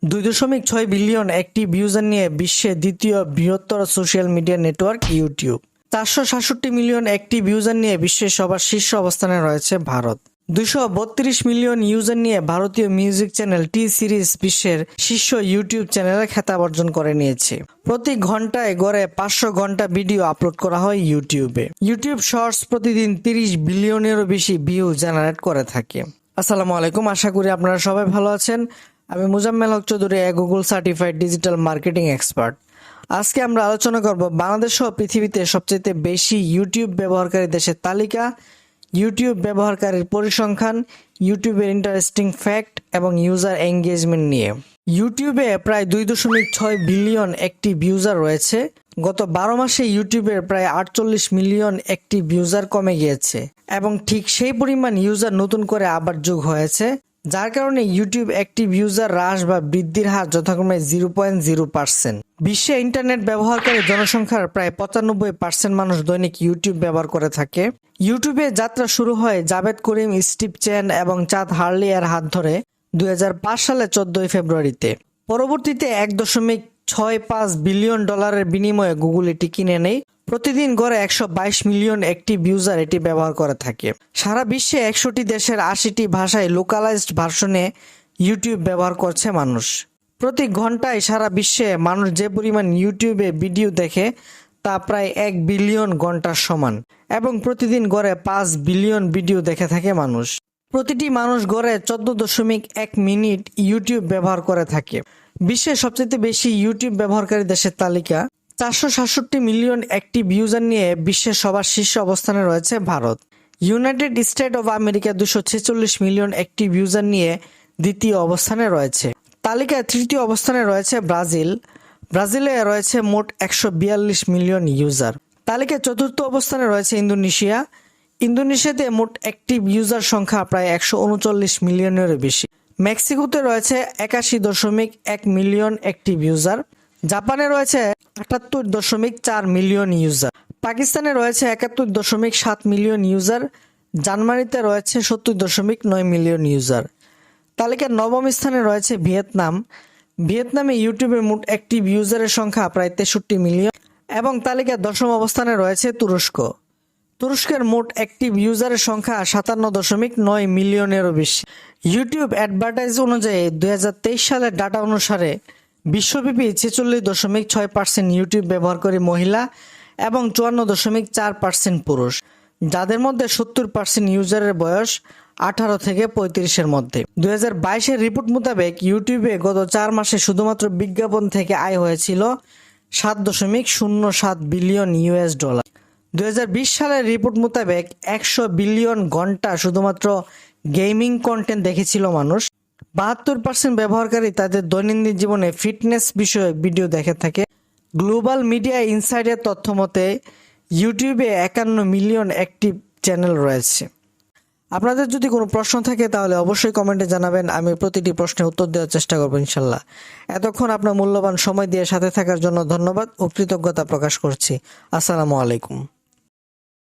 2.6 billion active user নিয়ে বিশ্বের দ্বিতীয় বৃহত্তর social media network YouTube. 467 million active user নিয়ে বিশ্বের সবার শীর্ষ অবস্থানে রয়েছে ভারত। 232 মিলিয়ন ইউজার নিয়ে ভারতীয় মিউজিক চ্যানেল টি সিরিজ বিশ্বের শীর্ষ ইউটিউব চ্যানেলে খেতাব অর্জন করে নিয়েছে। প্রতি ঘন্টায় গড়ে 500 ঘন্টা ভিডিও আপলোড করা হয় ইউটিউবে। ইউটিউব শর্টস প্রতিদিন 30 বিলিয়নেরও বেশি ভিউ জেনারেট করে থাকে। আসসালামু আলাইকুম, আশা করি আপনারা সবাই ভালো আছেন। আমি Muzammel Haque Chowdhury, Google certified digital marketing expert. আজকে আমরা আলোচনা করব বাংলাদেশ সহ পৃথিবীতে সবচেয়ে বেশি ইউটিউব ব্যবহারকারী দেশের তালিকা, ইউটিউব ব্যবহারকারীর পরিসংখ্যান, ইউটিউবের ইন্টারেস্টিং ফ্যাক্ট এবং ইউজার এঙ্গেজমেন্ট নিয়ে। ইউটিউবে প্রায় 2.6 বিলিয়ন অ্যাক্টিভ ইউজার রয়েছে। গত 12 মাসে ইউটিউবের প্রায় 48 মিলিয়ন অ্যাক্টিভ ইউজার কমে গিয়েছে এবং ঠিক সেই পরিমাণ ইউজার নতুন করে আবার যোগ হয়েছে, যার কারণে ইউটিউব অ্যাক্টিভ ইউজার হ্রাস বা বৃদ্ধির হার যথাক্রমে 0.0%। বিশ্বে ইন্টারনেট ব্যবহারকারী জনসংখ্যার প্রায় 95% মানুষ দৈনিক ইউটিউব ব্যবহার করে থাকে। ইউটিউবে যাত্রা শুরু হয় জাভেদ করিম, স্টিভ চেন এবং চাঁদ হার্লি এর হাত ধরে 2005 সালে 14 ফেব্রুয়ারিতে। পরবর্তীতে $1.65 বিলিয়ন বিনিময়ে গুগল এটি কিনে নেয়। প্রতিদিন গড়ে 122 মিলিয়ন অ্যাক্টিভ ইউজার এটি ব্যবহার করে থাকে। সারা বিশ্বে 100টি দেশের 80টি ভাষায় লোকালাইজড ভার্সনে ইউটিউব ব্যবহার করছে মানুষ। প্রতি ঘন্টায় সারা বিশ্বে মানুষ যে পরিমাণ ইউটিউবে ভিডিও দেখে তা প্রায় 1 বিলিয়ন ঘন্টার সমান এবং প্রতিদিন গড়ে 5 বিলিয়ন ভিডিও দেখে থাকে মানুষ। প্রতিটি মানুষ গড়ে 14.1 মিনিট ইউটিউব ব্যবহার করে থাকে। বিশ্বের সবচেয়ে বেশি ইউটিউব ব্যবহারকারী দেশের তালিকা। 467 মিলিয়ন অ্যাক্টিভ ইউজার নিয়ে বিশ্বের সবার শীর্ষ অবস্থানে রয়েছে Bharat. United state of America 246 million active user নিয়ে দ্বিতীয় অবস্থানে রয়েছে। তালিকায় তৃতীয় অবস্থানে রয়েছে ব্রাজিল। ব্রাজিলে রয়েছে মোট 142 মিলিয়ন ইউজার। তালিকায় চতুর্থ অবস্থানে রয়েছে ইন্দোনেশিয়া। ইন্দোনেশিয়াতে মোট অ্যাক্টিভ ইউজার সংখ্যা প্রায় 139 মিলিয়নেরও বেশি। মেক্সিকোতে রয়েছে 81.1 মিলিয়ন অ্যাক্টিভ ইউজার। জাপানে রয়েছে 78.4 মিলিয়ন ইউজার। পাকিস্তানে রয়েছে 71.7 মিলিয়ন ইউজার। জার্মানিতে রয়েছে 70.9 মিলিয়ন ইউজার। তালিকার নবম স্থানে রয়েছে ভিয়েতনাম। ভিয়েতনামে ইউটিউবের মোট অ্যাক্টিভ ইউজারের সংখ্যা প্রায় 63 মিলিয়ন এবং তালিকার দশম অবস্থানে রয়েছে তুরস্ক। তুরস্কের মোট অ্যাক্টিভ ইউজারের সংখ্যা 57.9 মিলিয়নেরও বেশি। ইউটিউব অ্যাডভার্টাইজ অনুযায়ী 2023 সালের ডাটা অনুসারে বিশ্বব্যাপী 46.6% ইউটিউব ব্যবহারকারী মহিলা এবং 54.4% পুরুষ, যাদের মধ্যে 70% ইউজারের বয়স 18 থেকে 35-এর মধ্যে। 2022 এর রিপোর্ট মোতাবেক ইউটিউবে গত 4 মাসে শুধুমাত্র বিজ্ঞাপন থেকে আয় হয়েছিল $7.07 বিলিয়ন। 2020 সালের রিপোর্ট মোতাবেক 100 বিলিয়ন ঘন্টা শুধুমাত্র গেমিং কন্টেন্ট দেখেছিল মানুষ। 72% ব্যবহারকারী তাদের দৈনন্দিন জীবনে ফিটনেস বিষয়ক ভিডিও দেখে থাকে। গ্লোবাল মিডিয়া ইনসাইডের তথ্য মতে ইউটিউবে 51 মিলিয়ন অ্যাক্টিভ চ্যানেল রয়েছে। আপনাদের যদি কোনো প্রশ্ন থাকে তাহলে অবশ্যই কমেন্টে জানাবেন, আমি প্রতিটি প্রশ্নের উত্তর দেওয়ার চেষ্টা করবো ইনশাল্লাহ। এতক্ষণ আপনার মূল্যবান সময় দিয়ে সাথে থাকার জন্য ধন্যবাদ ও কৃতজ্ঞতা প্রকাশ করছি। আসসালামু আলাইকুম।